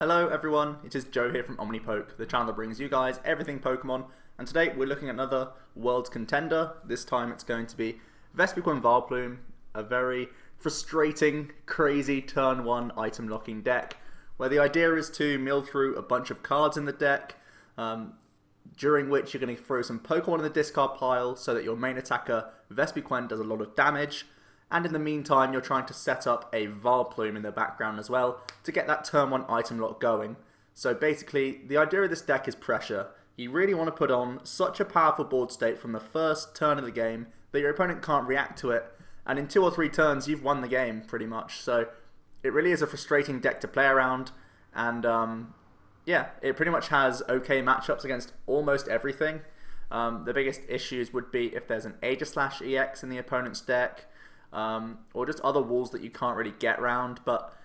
Hello everyone, it is Joe here from OmniPoke, the channel that brings you guys everything Pokemon, and today we're looking at another World's Contender. This time it's going to be Vespiquen Vileplume, a very frustrating, crazy turn 1 item locking deck, where the idea is to mill through a bunch of cards in the deck, during which you're going to throw some Pokemon in the discard pile so that your main attacker, Vespiquen, does a lot of damage. And in the meantime, you're trying to set up a Vileplume in the background as well to get that turn 1 item lock going. So basically, the idea of this deck is pressure. You really want to put on such a powerful board state from the first turn of the game that your opponent can't react to it. And in 2 or 3 turns, you've won the game, pretty much. So it really is a frustrating deck to play around. And yeah, it pretty much has okay matchups against almost everything. The biggest issues would be if there's an Aegislash EX in the opponent's deck. Or just other walls that you can't really get around. But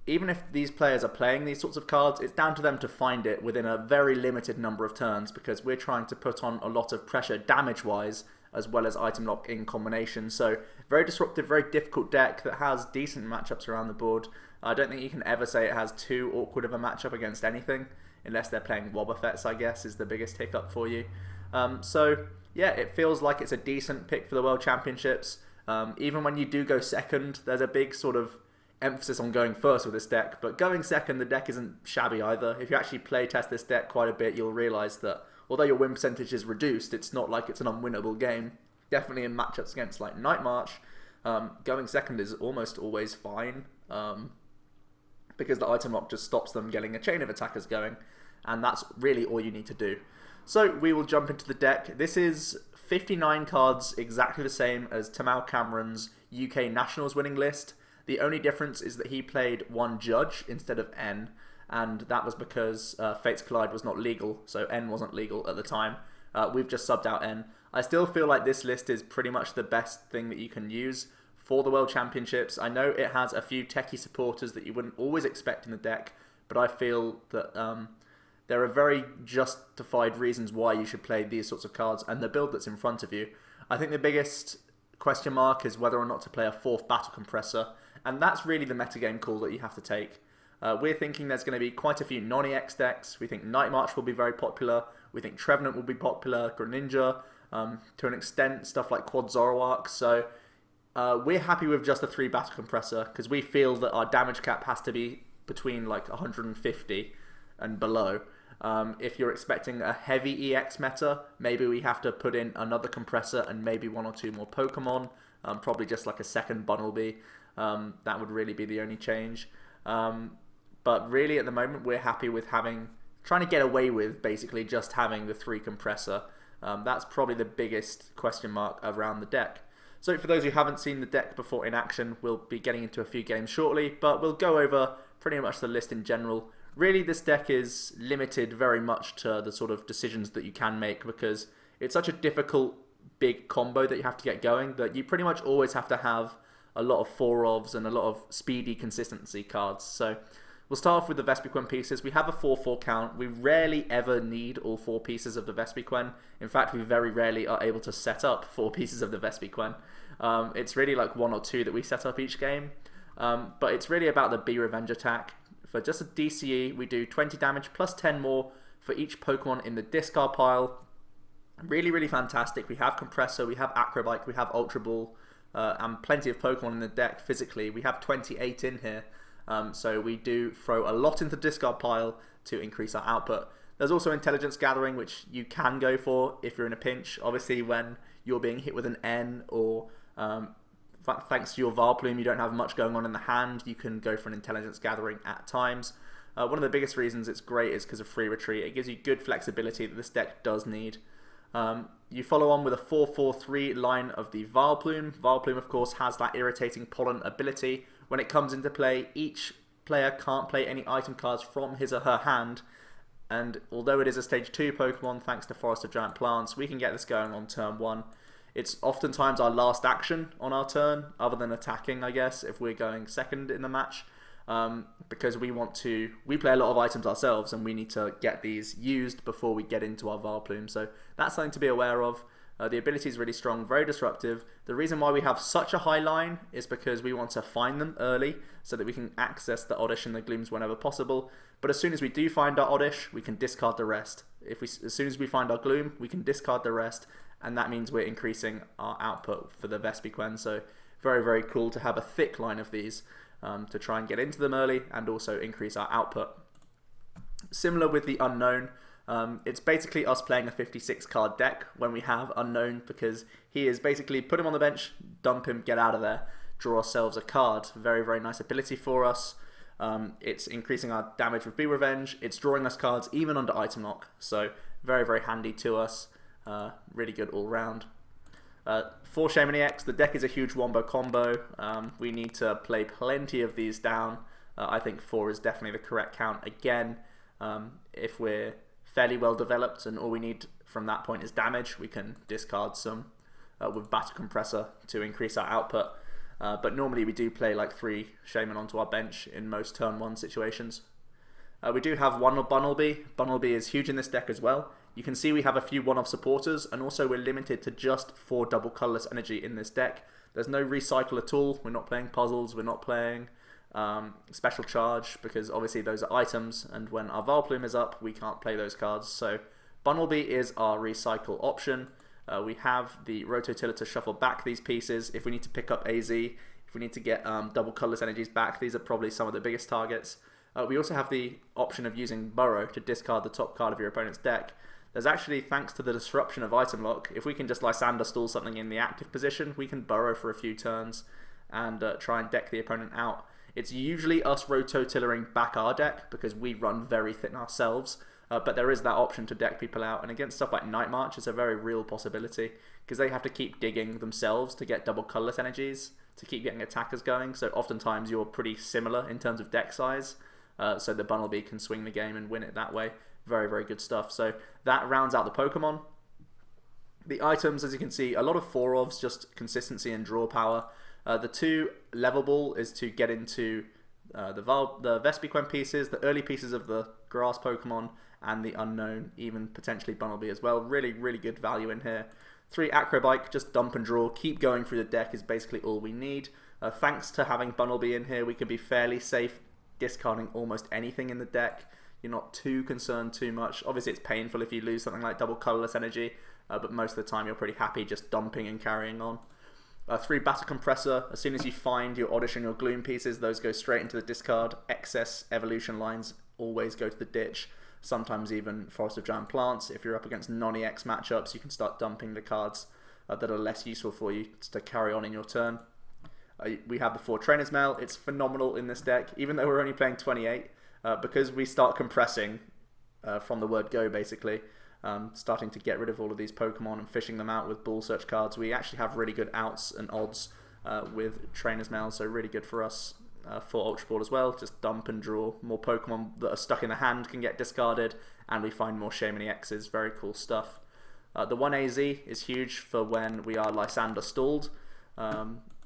even if these players are playing these sorts of cards, it's down to them to find it within a very limited number of turns, because we're trying to put on a lot of pressure damage-wise as well as item lock in combination. So very disruptive, very difficult deck that has decent matchups around the board. I don't think you can ever say it has too awkward of a matchup against anything, unless they're playing Wobbuffets, I guess, is the biggest hiccup for you. So yeah, it feels like it's a decent pick for the World Championships. Even when you do go second, there's a big sort of emphasis on going first with this deck, but going second, the deck isn't shabby either. If you actually play test this deck quite a bit, you'll realise that although your win percentage is reduced, it's not like it's an unwinnable game. Definitely in matchups against like Night March, going second is almost always fine, because the item lock just stops them getting a chain of attackers going, and that's really all you need to do. So we will jump into the deck. This is 59 cards, exactly the same as Tamal Cameron's UK Nationals winning list. The only difference is that he played 1 Judge instead of N, and that was because Fates Collide was not legal, so N wasn't legal at the time. We've just subbed out N. I still feel like this list is pretty much the best thing that you can use for the World Championships. I know it has a few techie supporters that you wouldn't always expect in the deck, but I feel that there are very justified reasons why you should play these sorts of cards and the build that's in front of you. I think the biggest question mark is whether or not to play a 4th Battle Compressor, and that's really the metagame call that you have to take. We're thinking there's going to be quite a few non-EX decks. We think Night March will be very popular. We think Trevenant will be popular, Greninja, to an extent, stuff like Quad Zoroark. So we're happy with just the 3 Battle Compressor, because we feel that our damage cap has to be between like 150 and below. If you're expecting a heavy EX meta, maybe we have to put in another compressor and maybe 1 or 2 more Pokemon, probably just like a second Bunnelby. That would really be the only change. But really at the moment we're happy with trying to get away with basically just having the 3 compressor. That's probably the biggest question mark around the deck. So for those who haven't seen the deck before in action, we'll be getting into a few games shortly, but we'll go over pretty much the list in general. Really, this deck is limited very much to the sort of decisions that you can make, because it's such a difficult big combo that you have to get going that you pretty much always have to have a lot of 4-ofs and a lot of speedy consistency cards. So we'll start off with the Vespiquen pieces. We have a 4-4 count. We rarely ever need all 4 pieces of the Vespiquen. In fact, we very rarely are able to set up 4 pieces of the Vespiquen. It's really like 1 or 2 that we set up each game. But it's really about the Be Revenge attack. For just a DCE, we do 20 damage plus 10 more for each Pokemon in the discard pile. Really, really fantastic. We have Compressor, we have Acro Bike, we have Ultra Ball, and plenty of Pokemon in the deck physically. We have 28 in here, so we do throw a lot into the discard pile to increase our output. There's also Intelligence Gathering, which you can go for if you're in a pinch. Obviously, when you're being hit with an N, or thanks to your Vileplume, you don't have much going on in the hand, you can go for an Intelligence Gathering at times. One of the biggest reasons it's great is because of Free Retreat. It gives you good flexibility that this deck does need. You follow on with a 4-4-3 line of the Vileplume. Vileplume, of course, has that irritating pollen ability. When it comes into play, each player can't play any item cards from his or her hand. And although it is a Stage 2 Pokemon, thanks to Forest of Giant Plants, we can get this going on turn 1. It's oftentimes our last action on our turn, other than attacking, I guess, if we're going second in the match. Because we play a lot of items ourselves, and we need to get these used before we get into our Vileplume. So that's something to be aware of. The ability is really strong, very disruptive. The reason why we have such a high line is because we want to find them early so that we can access the Oddish and the Glooms whenever possible. But as soon as we do find our Oddish, we can discard the rest. As soon as we find our Gloom, we can discard the rest, and that means we're increasing our output for the Vespiquen. So very, very cool to have a thick line of these to try and get into them early and also increase our output. Similar with the Unown, it's basically us playing a 56 card deck when we have Unown, because he is basically put him on the bench, dump him, get out of there, draw ourselves a card. Very, very nice ability for us. It's increasing our damage with Be Revenge. It's drawing us cards even under item lock, so very, very handy to us. Really good all round. For Shaymin EX, the deck is a huge wombo combo. We need to play plenty of these down. I think 4 is definitely the correct count. Again, if we're fairly well developed and all we need from that point is damage, we can discard some with Battle Compressor to increase our output. But normally we do play like 3 Shaymin onto our bench in most turn 1 situations. We do have one of Bunnelby. Bunnelby is huge in this deck as well. You can see we have a few one-off supporters, and also we're limited to just 4 double colorless energy in this deck. There's no recycle at all. We're not playing puzzles. We're not playing special charge, because obviously those are items, and when our Vileplume is up, we can't play those cards. So Bunnelby is our recycle option. We have the Rototiller to shuffle back these pieces. If we need to pick up AZ, if we need to get double colorless energies back, these are probably some of the biggest targets. We also have the option of using Burrow to discard the top card of your opponent's deck. There's actually, thanks to the disruption of item lock, if we can just Lysandre stall something in the active position, we can Burrow for a few turns and try and deck the opponent out. It's usually us Rototillering back our deck because we run very thin ourselves, but there is that option to deck people out, and against stuff like Night March, it's a very real possibility because they have to keep digging themselves to get double colorless energies to keep getting attackers going, so oftentimes you're pretty similar in terms of deck size, so the Bunnelby can swing the game and win it that way. Very, very good stuff. So that rounds out the Pokemon. The items, as you can see, a lot of 4-ofs, just consistency and draw power. The 2 levelable is to get into the Vespiquen pieces, the early pieces of the grass Pokemon, and the Unown, even potentially Bunnelby as well. Really, really good value in here. 3 Acro Bike, just dump and draw. Keep going through the deck is basically all we need. Thanks to having Bunnelby in here, we can be fairly safe discarding almost anything in the deck. You're not too concerned too much. Obviously, it's painful if you lose something like double colorless energy, but most of the time you're pretty happy just dumping and carrying on. 3 Battle Compressor. As soon as you find your Oddish and your Gloom pieces, those go straight into the discard. Excess evolution lines always go to the ditch. Sometimes even Forest of Giant Plants. If you're up against non-EX matchups, you can start dumping the cards that are less useful for you to carry on in your turn. We have the 4 Trainer's Mail. It's phenomenal in this deck, even though we're only playing 28. Because we start compressing from the word go, basically, starting to get rid of all of these Pokemon and fishing them out with ball search cards, we actually have really good outs and odds with Trainer's Mail, so really good for us for Ultra Ball as well. Just dump and draw. More Pokemon that are stuck in the hand can get discarded, and we find more Shaymin EXs. Very cool stuff. The 1AZ is huge for when we are Lysandre stalled.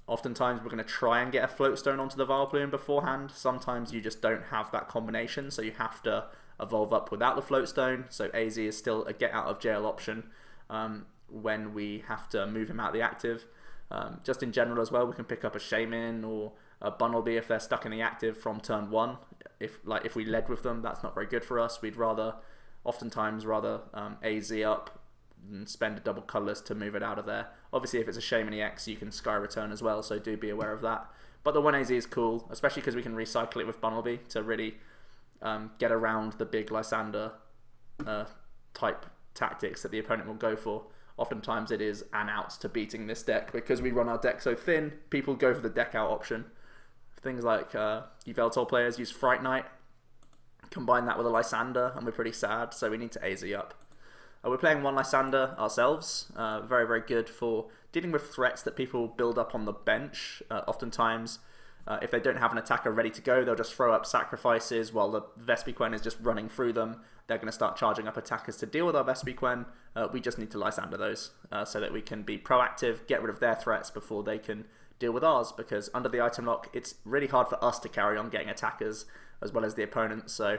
Oftentimes we're going to try and get a Floatstone onto the Vileplume beforehand. Sometimes you just don't have that combination, so you have to evolve up without the Floatstone. So AZ is still a get out of jail option when we have to move him out of the active. Just in general as well, we can pick up a Shaymin or a Bunnelby if they're stuck in the active from turn 1. If we led with them, that's not very good for us. We'd oftentimes rather AZ up and spend a double colorless to move it out of there. Obviously, if it's a Shaymin EX, you can Sky Return as well, so do be aware of that. But the 1AZ is cool, especially because we can recycle it with Bunnelby to really get around the big Lysandre type tactics that the opponent will go for. Oftentimes it is an out to beating this deck. Because we run our deck so thin, people go for the deck out option. Things like Yveltal players use Fright Knight, combine that with a Lysandre, and we're pretty sad, so we need to AZ up. We're playing 1 Lysandre ourselves, very, very good for dealing with threats that people build up on the bench. Oftentimes, if they don't have an attacker ready to go, they'll just throw up sacrifices while the Vespiquen is just running through them. They're going to start charging up attackers to deal with our Vespiquen. We just need to Lysandre those so that we can be proactive, get rid of their threats before they can deal with ours, because under the item lock, it's really hard for us to carry on getting attackers as well as the opponent, so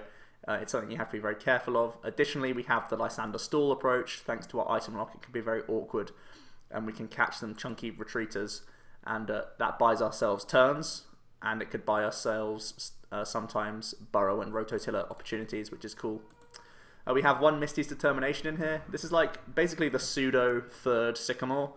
It's something you have to be very careful of. Additionally, we have the Lysandre stall approach. Thanks to our item lock, it can be very awkward, and we can catch some chunky retreaters, and that buys ourselves turns, and it could buy ourselves sometimes burrow and rototiller opportunities, which is cool. We have one Misty's Determination in here. This is like basically the pseudo third Sycamore.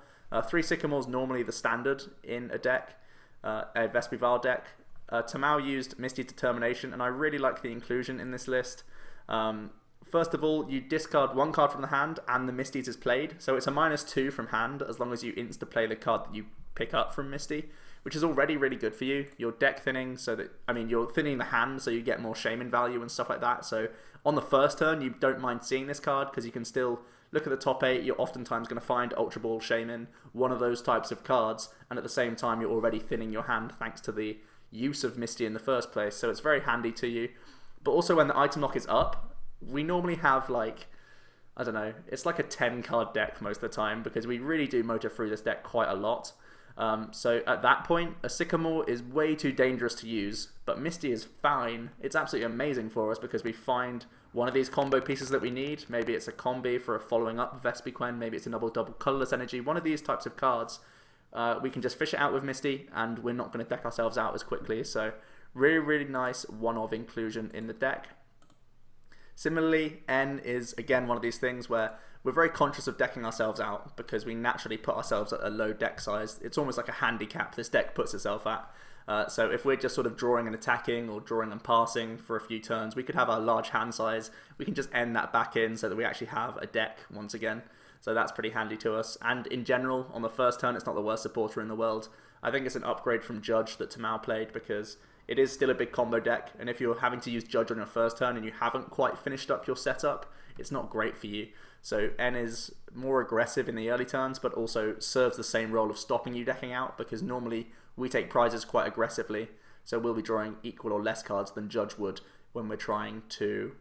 3 Sycamores normally the standard in a deck, a Vespiquen deck. Tamao used Misty's Determination, and I really like the inclusion in this list. First of all, you discard 1 card from the hand and the Misty's is played, so it's a -2 from hand as long as you insta-play the card that you pick up from Misty, which is already really good for you. You're deck thinning, so that, I mean, you're thinning the hand so you get more Shaymin value and stuff like that. So on the first turn, you don't mind seeing this card because you can still look at the top 8. You're oftentimes going to find Ultra Ball, Shaymin, one of those types of cards, and at the same time, you're already thinning your hand thanks to the use of Misty in the first place, so it's very handy to you. But also when the item lock is up, we normally have like, I don't know, it's like a 10 card deck most of the time because we really do motor through this deck quite a lot. So at that point, a Sycamore is way too dangerous to use, but Misty is fine. It's absolutely amazing for us because we find one of these combo pieces that we need. Maybe it's a Combee for a following up Vespiquen, maybe it's a double colorless energy, one of these types of cards. We can just fish it out with Misty, and we're not going to deck ourselves out as quickly. So really, really nice one-of inclusion in the deck. Similarly, N is, again, one of these things where we're very conscious of decking ourselves out because we naturally put ourselves at a low deck size. It's almost like a handicap this deck puts itself at. So if we're just sort of drawing and attacking or drawing and passing for a few turns, we could have a large hand size. We can just end that back in so that we actually have a deck once again. So that's pretty handy to us. And in general, on the first turn, it's not the worst supporter in the world. I think it's an upgrade from Judge that Tamao played because it is still a big combo deck. And if you're having to use Judge on your first turn and you haven't quite finished up your setup, it's not great for you. So N is more aggressive in the early turns, but also serves the same role of stopping you decking out because normally we take prizes quite aggressively. So we'll be drawing equal or less cards than Judge would when we're trying to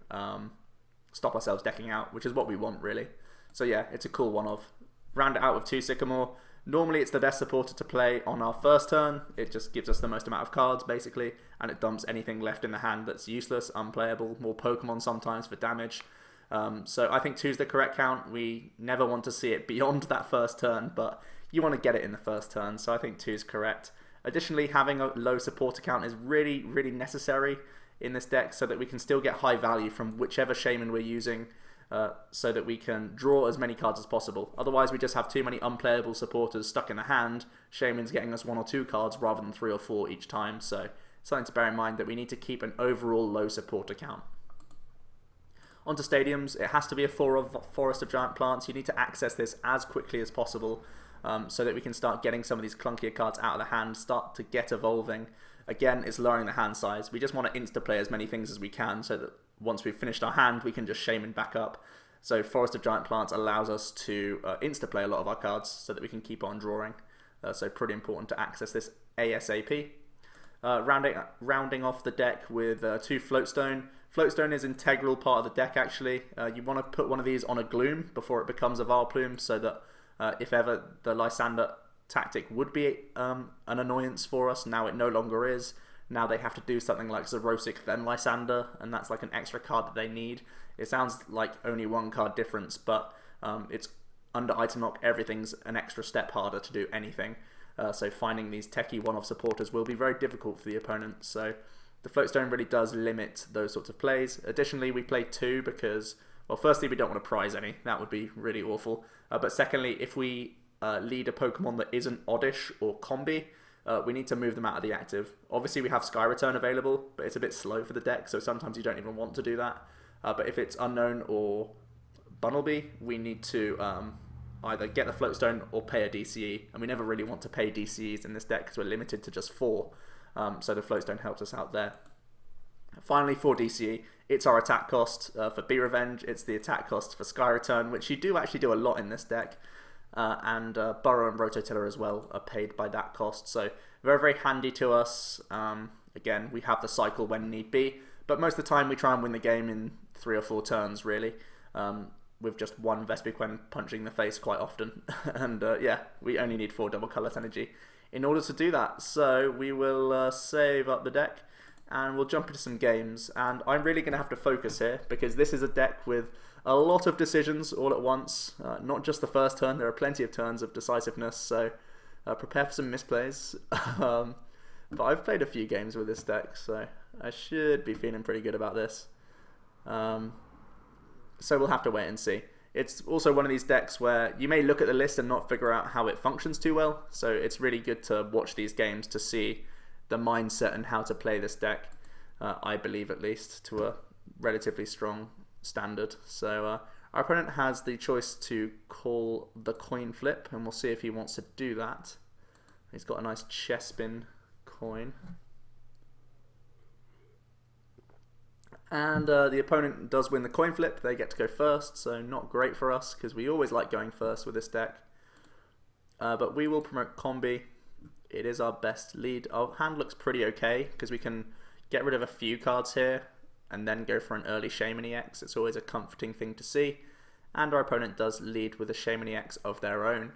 stop ourselves decking out, which is what we want really. So yeah, it's a cool one-of. Round it out with 2 Sycamore. Normally it's the best supporter to play on our first turn. It just gives us the most amount of cards, basically, and it dumps anything left in the hand that's useless, unplayable, more Pokemon sometimes for damage. So I think 2 is the correct count. We never want to see it beyond that first turn, but you want to get it in the first turn, so I think 2 is correct. Additionally, having a low supporter count is really, really necessary in this deck so that we can still get high value from whichever Shaymin we're using, so that we can draw as many cards as possible. Otherwise, we just have too many unplayable supporters stuck in the hand. Shaymin's getting us 1 or 2 cards rather than 3 or 4 each time, so something to bear in mind that we need to keep an overall low supporter count. Onto stadiums, it has to be a forest of giant plants. You need to access this as quickly as possible so that we can start getting some of these clunkier cards out of the hand, start to get evolving. Again, it's lowering the hand size. We just want to insta-play as many things as we can so that once we've finished our hand, we can just Shaymin back up. So Forest of Giant Plants allows us to insta-play a lot of our cards so that we can keep on drawing. So pretty important to access this ASAP. Rounding off the deck with 2 Floatstone. Floatstone is an integral part of the deck actually. You want to put one of these on a Gloom before it becomes a Vileplume so that if ever the Lysandre tactic would be an annoyance for us, now it no longer is. Now they have to do something like Xerosic then Lysandre, and that's like an extra card that they need. It sounds like only 1 card difference, but it's under item lock, everything's an extra step harder to do anything. So finding these techie one-off supporters will be very difficult for the opponent. So the Floatstone really does limit those sorts of plays. Additionally, we play 2 because, well, firstly, we don't want to prize any. That would be really awful. But secondly, if we lead a Pokemon that isn't Oddish or Combee, we need to move them out of the active. Obviously, we have Sky Return available, but it's a bit slow for the deck, so sometimes you don't even want to do that. But if it's Unown or Bunnelby, we need to either get the Floatstone or pay a DCE, and we never really want to pay DCEs in this deck because we're limited to just 4, so the Floatstone helps us out there. Finally, for DCE, it's our attack cost. For Be Revenge, it's the attack cost for Sky Return, which you do actually do a lot in this deck. And Burrow and Rototiller as well are paid by that cost. So very, very handy to us. Again, we have the cycle when need be, but most of the time we try and win the game in 3 or 4 turns, really, with just 1 Vespiquen punching the face quite often. And yeah, we only need 4 Double Colorless energy in order to do that. So we will save up the deck and we'll jump into some games. And I'm really going to have to focus here because this is a deck with a lot of decisions all at once. Not just the first turn, there are plenty of turns of decisiveness, so prepare for some misplays. But I've played a few games with this deck, so I should be feeling pretty good about this. So we'll have to wait and see. It's also one of these decks where you may look at the list and not figure out how it functions too well, so it's really good to watch these games to see the mindset and how to play this deck, I believe at least, to a relatively strong standard. So our opponent has the choice to call the coin flip, and we'll see if he wants to do that. He's got a nice chespin coin. And the opponent does win the coin flip. They get to go first, so not great for us because we always like going first with this deck. But we will promote Combee. It is our best lead. Our hand looks pretty okay because we can get rid of a few cards here and then go for an early Shaymin EX. It's always a comforting thing to see. And our opponent does lead with a Shaymin EX of their own.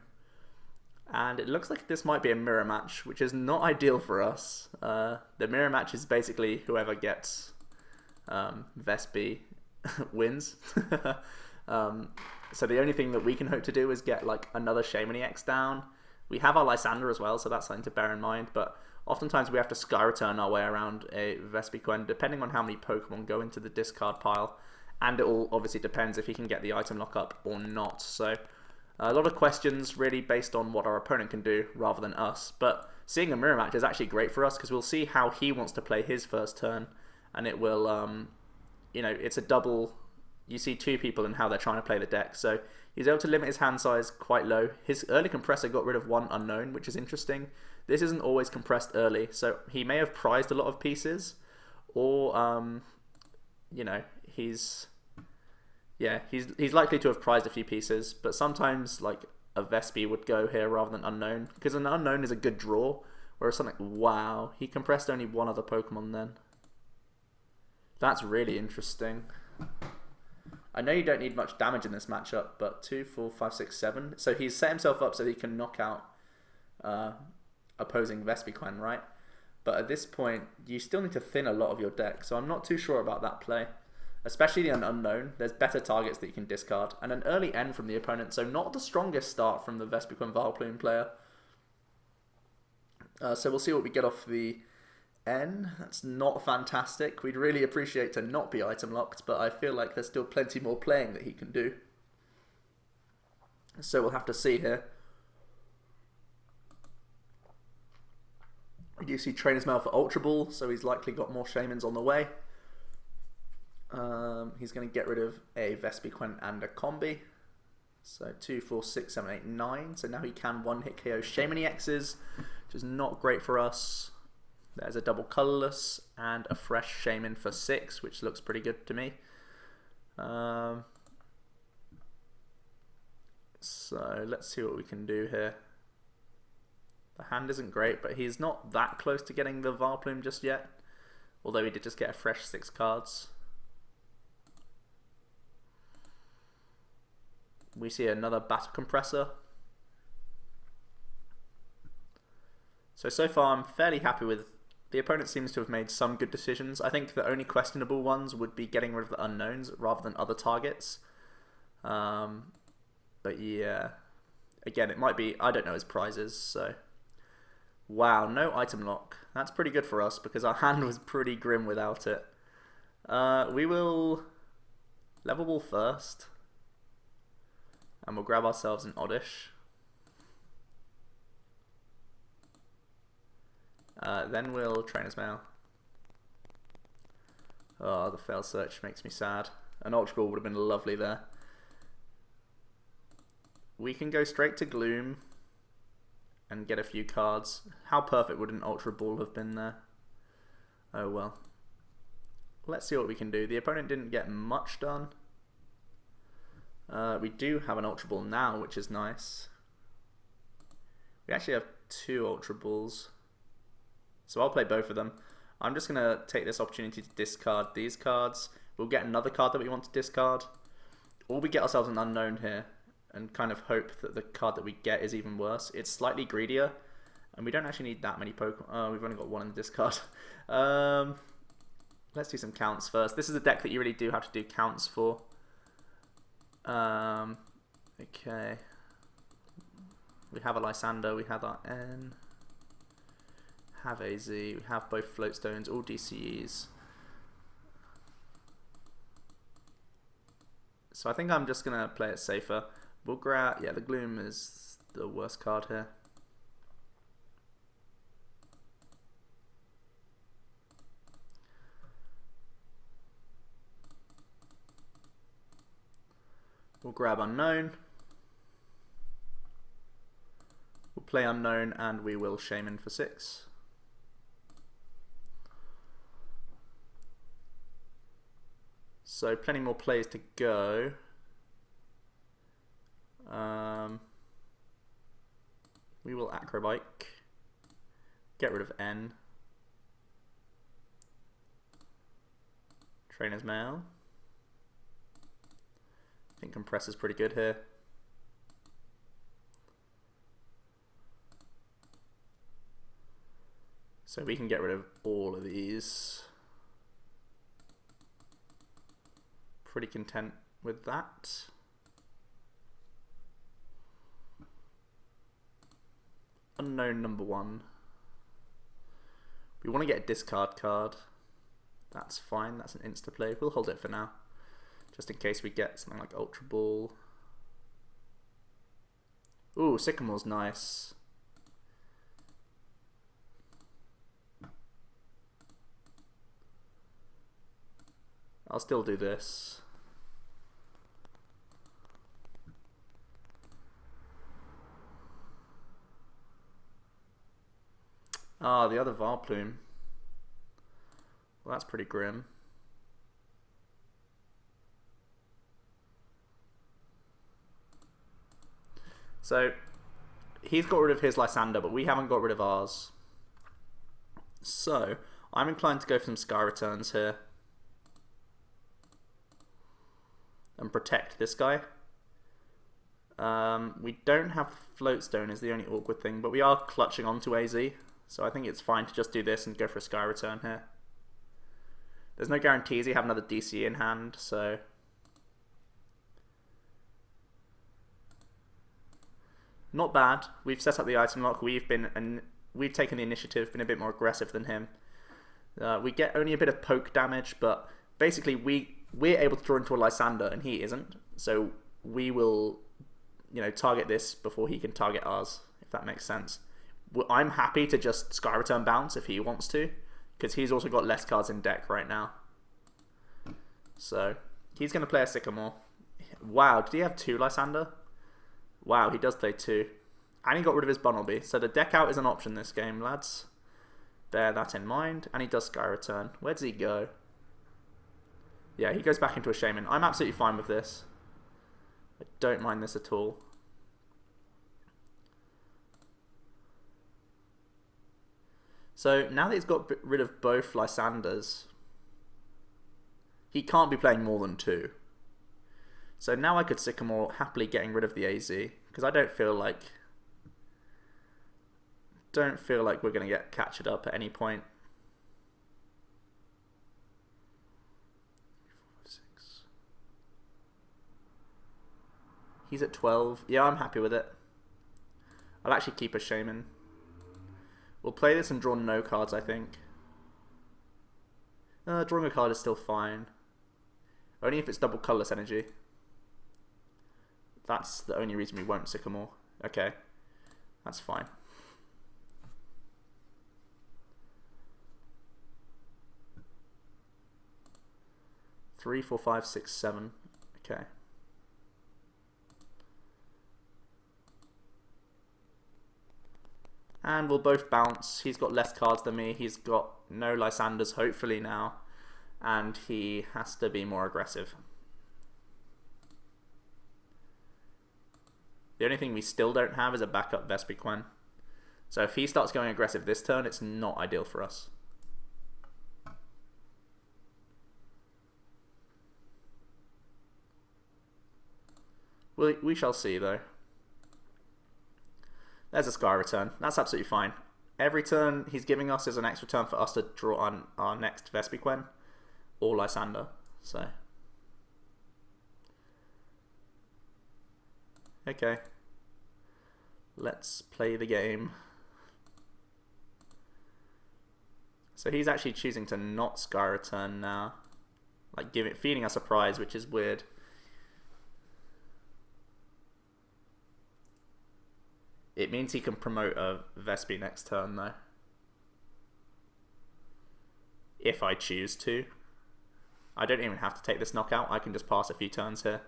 And it looks like this might be a mirror match, which is not ideal for us. The mirror match is basically whoever gets Vespi wins. So the only thing that we can hope to do is get like another Shaymin EX down. We have our Lysandre as well, so that's something to bear in mind, but oftentimes we have to Sky Return our way around a Vespiquen, depending on how many Pokemon go into the discard pile, and it all obviously depends if he can get the item lock up or not. So a lot of questions really based on what our opponent can do rather than us, but seeing a mirror match is actually great for us because we'll see how he wants to play his first turn, and it will, you know, it's a double. You see two people and how they're trying to play the deck. So he's able to limit his hand size quite low. His early compressor got rid of one Unown, which is interesting. This isn't always compressed early, so he may have prized a lot of pieces, or you know, he's likely to have prized a few pieces. But sometimes like a Vespi would go here rather than Unown because an Unown is a good draw. Whereas something, wow, he compressed only one other Pokemon then. That's really interesting. I know you don't need much damage in this matchup, but 2, 4, 5, 6, 7. So he's set himself up so that he can knock out opposing Vespiquen, right? But at this point, you still need to thin a lot of your deck, so I'm not too sure about that play. Especially an Unown. There's better targets that you can discard. And an early N from the opponent, so not the strongest start from the Vespiquen Vileplume player. So we'll see what we get off the N. That's not fantastic. We'd really appreciate to not be item locked, but I feel like there's still plenty more playing that he can do. So we'll have to see here. We do see Trainer's Mail for Ultra Ball, so he's likely got more Shaymins on the way. He's going to get rid of a Vespiquen and a Combee. So 2, 4, 6, 7, 8, 9. So now he can one-hit KO Shaymin EXs, which is not great for us. There's a Double Colorless and a fresh Shaymin for 6, which looks pretty good to me. So let's see what we can do here. The hand isn't great, but he's not that close to getting the Vileplume just yet. Although he did just get a fresh 6 cards. We see another Battle Compressor. So far I'm fairly happy with. The opponent seems to have made some good decisions. I think the only questionable ones would be getting rid of the Unowns rather than other targets. But yeah, again, it might be, I don't know his prizes, so. Wow, no item lock. That's pretty good for us because our hand was pretty grim without it. We will level ball first. And we'll grab ourselves an Oddish. Then we'll Trainer's Mail. Oh, the fail search makes me sad. An Ultra Ball would have been lovely there. We can go straight to Gloom and get a few cards. How perfect would an Ultra Ball have been there? Oh well. Let's see what we can do. The opponent didn't get much done. We do have an Ultra Ball now, which is nice. We actually have 2 Ultra Balls. So I'll play both of them. I'm just going to take this opportunity to discard these cards. We'll get another card that we want to discard. Or we get ourselves an Unown here and kind of hope that the card that we get is even worse. It's slightly greedier. And we don't actually need that many Pokemon. Oh, we've only got 1 in the discard. Let's do some counts first. This is a deck that you really do have to do counts for. Okay. We have a Lysandre, we have our N, have AZ, we have both Floatstones, all DCEs. So I think I'm just going to play it safer. We'll grab, yeah, the Gloom is the worst card here. We'll grab Unown. We'll play Unown and we will Shaymin for 6. So plenty more plays to go. We will Acro Bike. Get rid of N. Trainer's Mail. I think Compressor's pretty good here. So we can get rid of all of these. Pretty content with that. Unown number 1. We want to get a discard card. That's fine, that's an insta play. We'll hold it for now, just in case we get something like Ultra Ball. Ooh, Sycamore's nice. I'll still do this. Ah, the other Vileplume. Well, that's pretty grim. So, he's got rid of his Lysandre, but we haven't got rid of ours. So, I'm inclined to go for some Sky Returns here. And protect this guy. We don't have Floatstone is the only awkward thing, but we are clutching onto AZ. So I think it's fine to just do this and go for a Sky Return here. There's no guarantees you have another DC in hand, so... Not bad. We've set up the item lock. We've taken the initiative, been a bit more aggressive than him. We get only a bit of poke damage, but basically we're able to draw into a Lysandre and he isn't. So we will, you know, target this before he can target ours, if that makes sense. I'm happy to just Sky Return bounce if he wants to, because he's also got less cards in deck right now. So he's going to play a Sycamore. Wow, did he have 2 Lysandre? Wow, he does play 2. And he got rid of his Bunnelby. So the deck out is an option this game, lads. Bear that in mind. And he does Sky Return. Where does he go? Yeah, he goes back into a Shaymin. I'm absolutely fine with this. I don't mind this at all. So now that he's got rid of both Lysandres, he can't be playing more than 2. So now I could Sycamore happily getting rid of the AZ, because I don't feel like we're going to get catched up at any point. 4, 5, 6. He's at 12. Yeah, I'm happy with it. I'll actually keep a Shaymin. We'll play this and draw no cards, I think. Drawing a card is still fine. Only if it's double colorless energy. That's the only reason we won't Sycamore. Okay, that's fine. Three, 4, 5, 6, 7. Okay. And we'll both bounce. He's got less cards than me. He's got no Lysandres, hopefully now. And he has to be more aggressive. The only thing we still don't have is a backup Vespiquen. So if he starts going aggressive this turn, it's not ideal for us. We shall see, though. There's a Sky Return. That's absolutely fine. Every turn he's giving us is an extra turn for us to draw on our next Vespiquen. or Lysandre, so. Okay. Let's play the game. So he's actually choosing to not Sky Return now. Like feeding us a prize, which is weird. It means he can promote a Vespiquen next turn though. If I choose to. I don't even have to take this knockout, I can just pass a few turns here.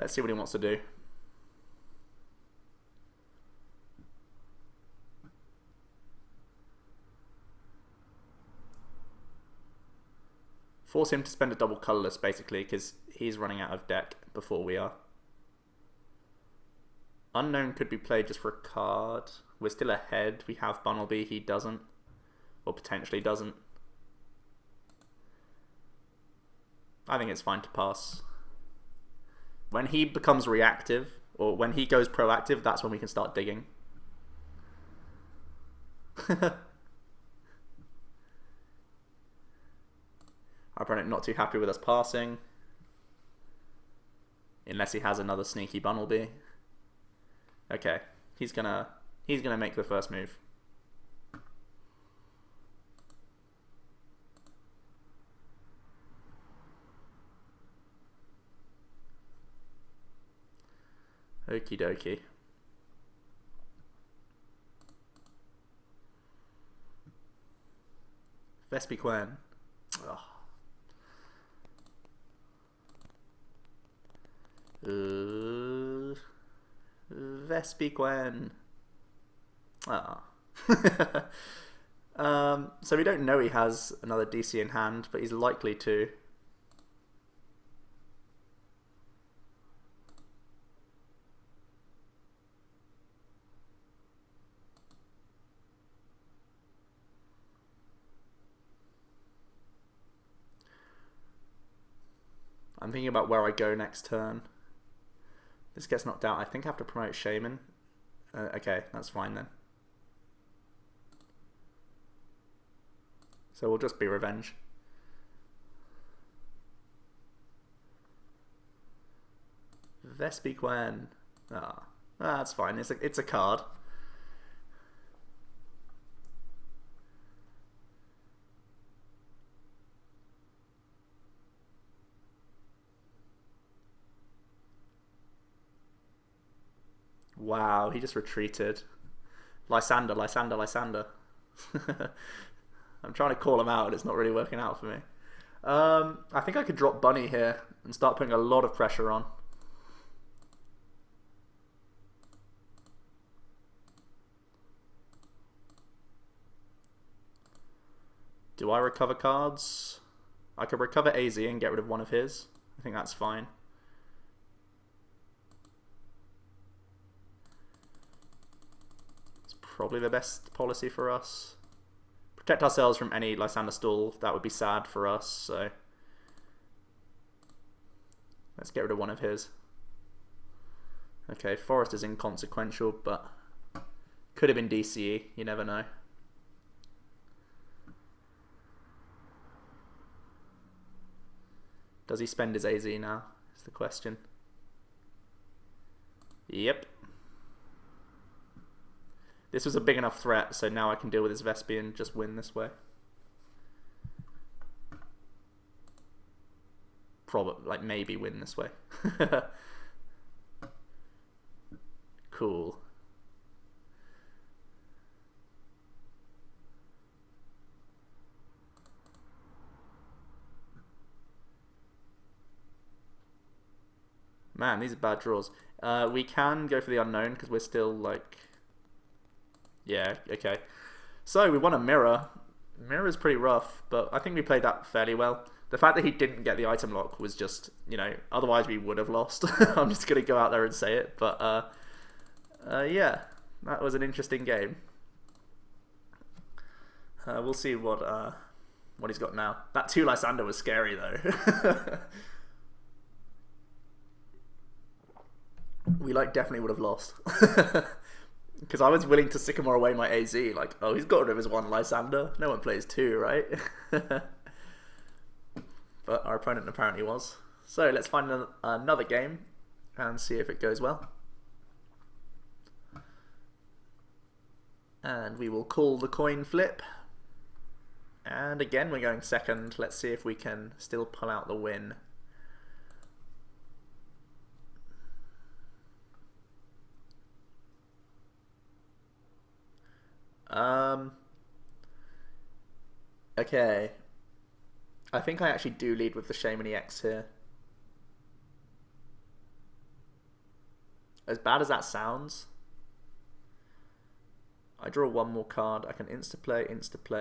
Let's see what he wants to do. Force him to spend a double colorless basically because he's running out of deck before we are. Unown could be played just for a card. We're still ahead. We have Bunnelby, he doesn't. Or potentially doesn't. I think it's fine to pass. When he becomes reactive, or when he goes proactive, that's when we can start digging. Our opponent not too happy with us passing. Unless he has another sneaky Bunnelby. Okay, he's gonna make the first move. Okie dokie. Vespiquen. Oh. Vespiquen. Ah. So we don't know he has another DC in hand, but he's likely to. I'm thinking about where I go next turn. This gets knocked out. I think I have to promote Shaymin. Okay, that's fine then. So we'll just be revenge. Vespiquen. Ah, that's fine. It's a card. Wow, he just retreated. Lysandre, Lysandre, Lysandre. I'm trying to call him out and it's not really working out for me. I think I could drop Bunny here and start putting a lot of pressure on. Do I recover cards? I could recover AZ and get rid of one of his. I think that's fine. Probably the best policy for us. Protect ourselves from any Lysandre stall. That would be sad for us, so let's get rid of one of his. Okay, Forest is inconsequential, but could have been DCE, you never know. Does he spend his AZ now, is the question. Yep. This was a big enough threat, so now I can deal with his Vespiquen and just win this way. Probably, like, maybe win this way. Cool. Man, these are bad draws. We can go for the Unown because we're still, like... Yeah, okay. So we won a mirror. Mirror's pretty rough, but I think we played that fairly well. The fact that he didn't get the item lock was just, you know, otherwise we would have lost. I'm just going to go out there and say it, but yeah, that was an interesting game. We'll see what he's got now. That 2 Lysandre was scary though. we like definitely would have lost. Because I was willing to Sycamore away my AZ, like, oh, he's got rid of his one Lysandre. No one plays two, right? But our opponent apparently was. So let's find another game and see if it goes well. And we will call the coin flip. And again, we're going second. Let's see if we can still pull out the win. Okay. I think I actually do lead with the Shaymin EX here. As bad as that sounds, I draw one more card. I can insta-play.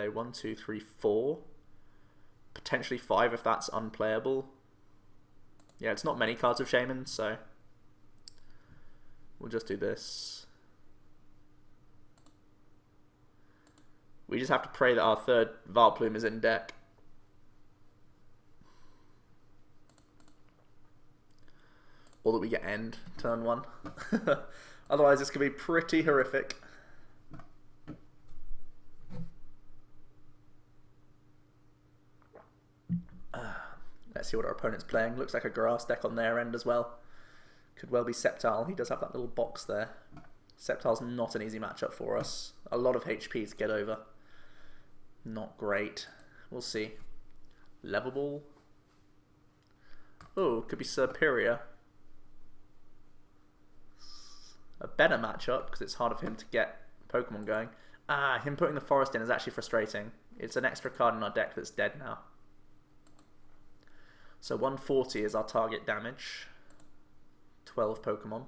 1, 2, 3, 4. Potentially 5 if that's unplayable. Yeah, it's not many cards of Shaymin, so we'll just do this. We just have to pray that our third Vileplume is in deck. Or that we get end turn 1. Otherwise this could be pretty horrific. Let's see what our opponent's playing. Looks like a grass deck on their end as well. Could well be Sceptile. He does have that little box there. Sceptile's not an easy matchup for us. A lot of HP to get over. Not great. We'll see. Level Ball. Oh, could be Superior. A better matchup because it's harder for him to get Pokemon going. Ah, him putting the Forest in is actually frustrating. It's an extra card in our deck that's dead now. So 140 is our target damage. 12 Pokemon.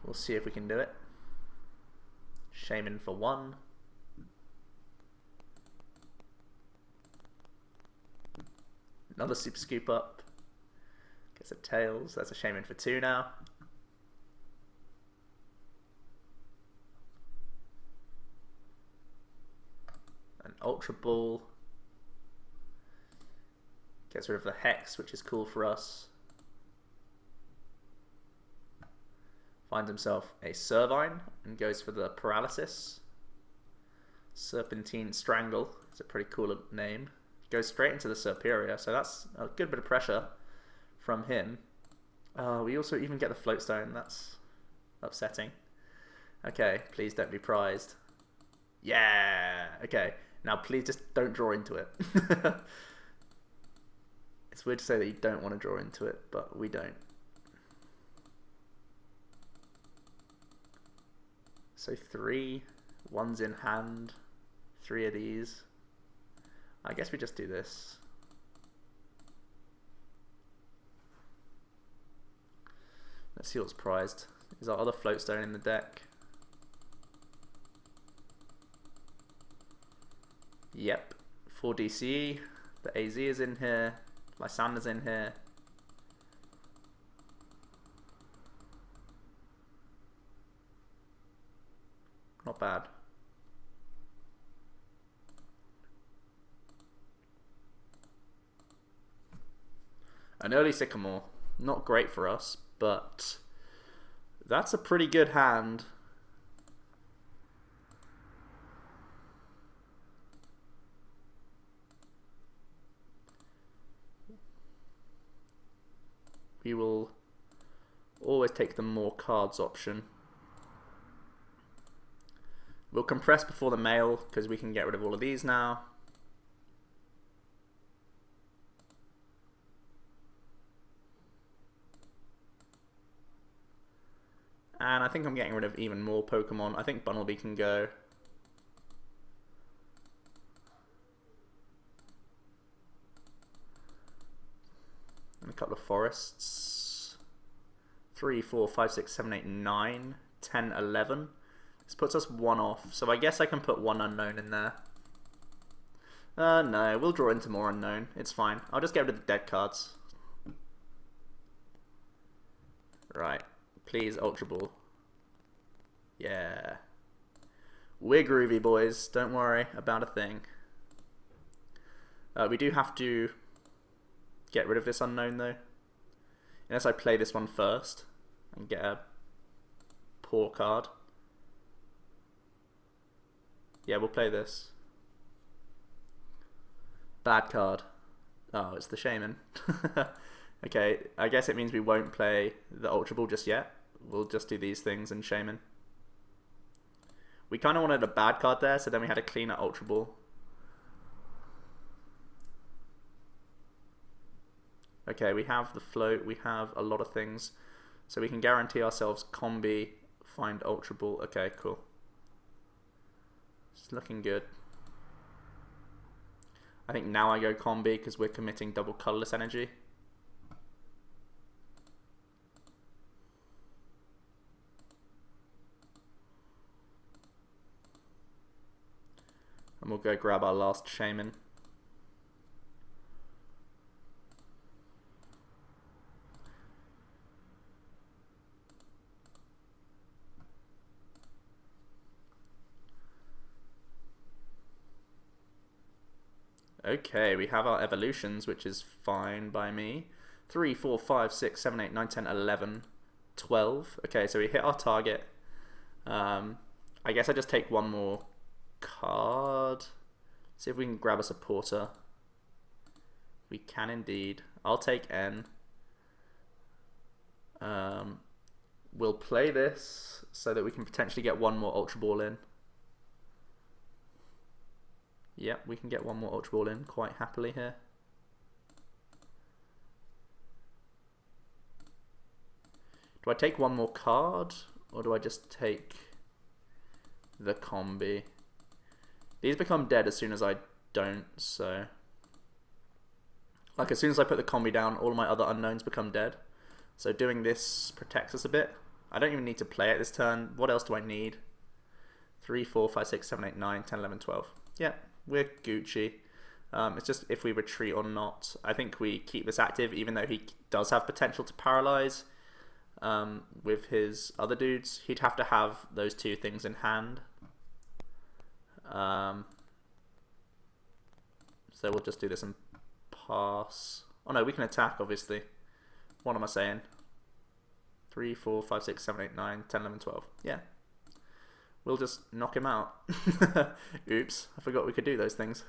We'll see if we can do it. Shaymin for 1. Another Super Scoop Up. Gets a Tails. That's a Shaymin for 2 now. An Ultra Ball. Gets rid of the Hex, which is cool for us. Finds himself a Servine and goes for the Paralysis. Serpentine Strangle. It's a pretty cool name. Goes straight into the Superior, so that's a good bit of pressure from him. We also even get the Float Stone. That's upsetting. Okay, please don't be prized. Yeah! Okay, now please just don't draw into it. It's weird to say that you don't want to draw into it, but we don't. So 3, 1's in hand, 3 of these. I guess we just do this. Let's see what's prized. Is our other Float Stone in the deck? Yep. 4 DCE. The AZ is in here. Lysandre's in here. Not bad. An early Sycamore. Not great for us, but that's a pretty good hand. We will always take the more cards option. We'll compress before the mail because we can get rid of all of these now. And I think I'm getting rid of even more Pokemon. I think Bunnelby can go. And a couple of forests. 3, 4, 5, 6, 7, 8, 9, 10, 11. This puts us 1 off. So I guess I can put 1 unknown in there. No, we'll draw into more unknown. It's fine. I'll just get rid of the dead cards. Right. Please, Ultra Ball. Yeah. We're groovy, boys. Don't worry about a thing. We do have to get rid of this unknown, though. Unless I play this one first. and get a poor card. Yeah, we'll play this. Bad card. Oh, it's the Shaymin. Okay, I guess it means we won't play the Ultra Ball just yet. We'll just do these things and Shaymin. We kind of wanted a bad card there, so then we had a cleaner Ultra Ball. Okay, we have the float, we have a lot of things. So we can guarantee ourselves Combee, find Ultra Ball. Okay, cool. It's looking good. I think now I go Combee because we're committing Double Colorless energy. And we'll go grab our last Shaymin. Okay, we have our evolutions, which is fine by me. 3, 4, 5, 6, 7, 8, 9, 10, 11, 12. Okay, so we hit our target. I guess I just take one more card. See if we can grab a supporter. We can indeed. I'll take N. We'll play this so that we can potentially get one more Ultra Ball in. Yep, we can get one more Ultra Ball in quite happily here. Do I take one more card, or do I just take the Combee? These become dead as soon as I don't, so... Like, as soon as I put the Combee down, all my other unknowns become dead. So doing this protects us a bit. I don't even need to play it this turn. What else do I need? 3, 4, 5, 6, 7, 8, 9, 10, 11, 12. Yeah. We're Gucci. It's just if we retreat or not. I think we keep this active, even though he does have potential to paralyze with his other dudes. He'd have to have those two things in hand. So we'll just do this and pass. Oh no, we can attack, obviously. What am I saying? 3, 4, 5, 6, 7, 8, 9, 10, 11, 12. Yeah. We'll just knock him out. Oops, I forgot we could do those things.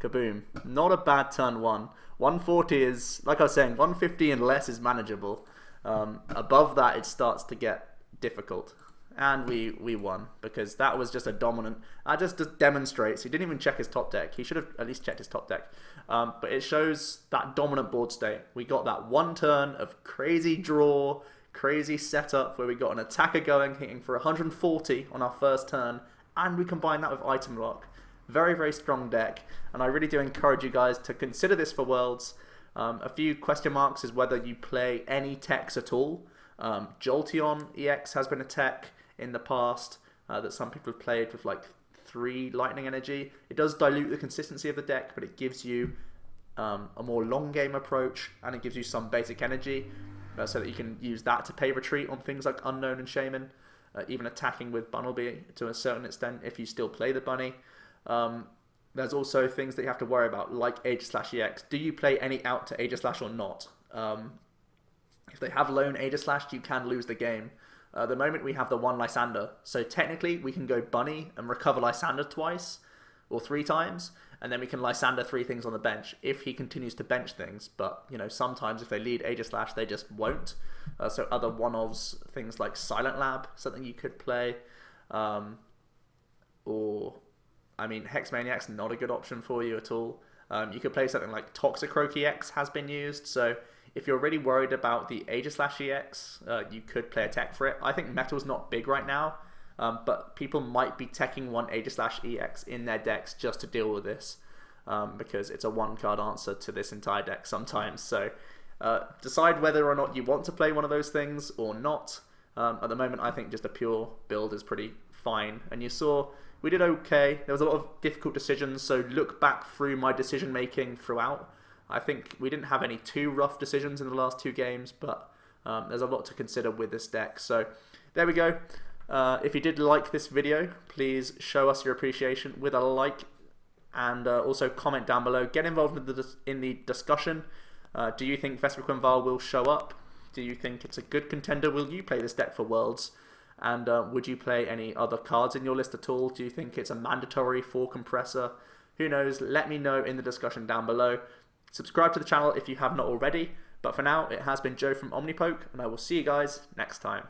Kaboom. Not a bad turn one. 140 is, like I was saying, 150 and less is manageable. Above that, it starts to get difficult. And we won, because that was just a dominant... That just demonstrates, he didn't even check his top deck. He should have at least checked his top deck. But it shows that dominant board state. We got that one turn of crazy draw, crazy setup where we got an attacker going, hitting for 140 on our first turn, and we combine that with item lock. Very, very strong deck, and I really do encourage you guys to consider this for Worlds. A few question marks is whether you play any techs at all. Jolteon EX has been a tech in the past that some people have played with like 3 lightning energy. It does dilute the consistency of the deck, but it gives you a more long game approach, and it gives you some basic energy. So that you can use that to pay retreat on things like Unown and Shaymin, even attacking with Bunnelby to a certain extent if you still play the bunny. There's also things that you have to worry about, like Aegislash-EX. Do you play any out to Aegislash or not? If they have lone Aegislash, you can lose the game. At the moment we have the one Lysandre, so technically we can go bunny and recover Lysandre twice or 3 times, and then we can Lysandre 3 things on the bench if he continues to bench things. But, you know, sometimes if they lead Aegislash, they just won't. So other one-offs, things like Silent Lab, something you could play. Or, I mean, Hexmaniac's not a good option for you at all. You could play something like Toxicroak EX has been used. So if you're really worried about the Aegislash EX, you could play a tech for it. I think Metal's not big right now. But people might be teching one Aegislash EX in their decks just to deal with this, because it's a 1-card answer to this entire deck sometimes. So decide whether or not you want to play one of those things or not. At the moment, I think just a pure build is pretty fine. And you saw we did okay. There was a lot of difficult decisions, so look back through my decision making throughout. I think we didn't have any too rough decisions in the last 2 games, but there's a lot to consider with this deck. So there we go. If you did like this video, please show us your appreciation with a like, and also comment down below. Get involved in the discussion. Do you think Vespiquen Val will show up? Do you think it's a good contender? Will you play this deck for Worlds? And would you play any other cards in your list at all? Do you think it's a mandatory for Compressor? Who knows? Let me know in the discussion down below. Subscribe to the channel if you have not already. But for now, it has been Joe from OmniPoke, and I will see you guys next time.